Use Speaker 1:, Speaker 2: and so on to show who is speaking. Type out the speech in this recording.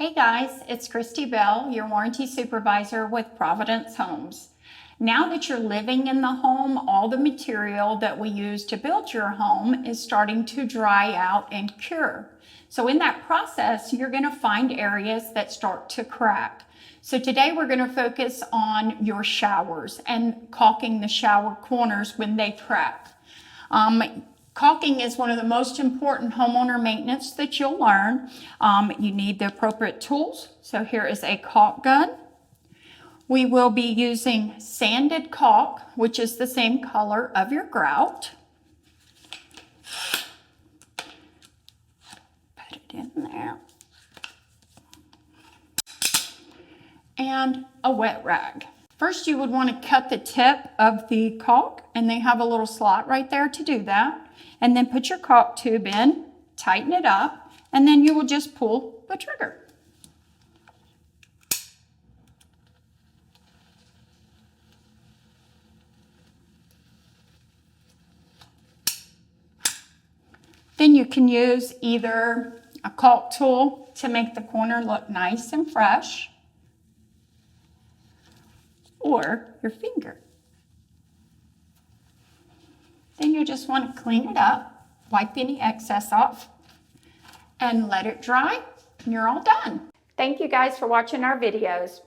Speaker 1: Hey guys, it's Christy Bell, your warranty supervisor with Providence Homes. Now that you're living in the home, all the material that we use to build your home is starting to dry out and cure. So in that process, you're going to find areas that start to crack. So today we're going to focus on your showers and caulking the shower corners when they crack. Caulking is one of the most important homeowner maintenance that you'll learn. You need the appropriate tools. So here is a caulk gun. We will be using sanded caulk, which is the same color of your grout. Put it in there. And a wet rag. First, you would want to cut the tip of the caulk, and they have a little slot right there to do that. And then put your caulk tube in, tighten it up, and then you will just pull the trigger. Then you can use either a caulk tool to make the corner look nice and fresh, or your finger. Then you just want to clean it up, wipe any excess off, and let it dry, and you're all done. Thank you guys for watching our videos.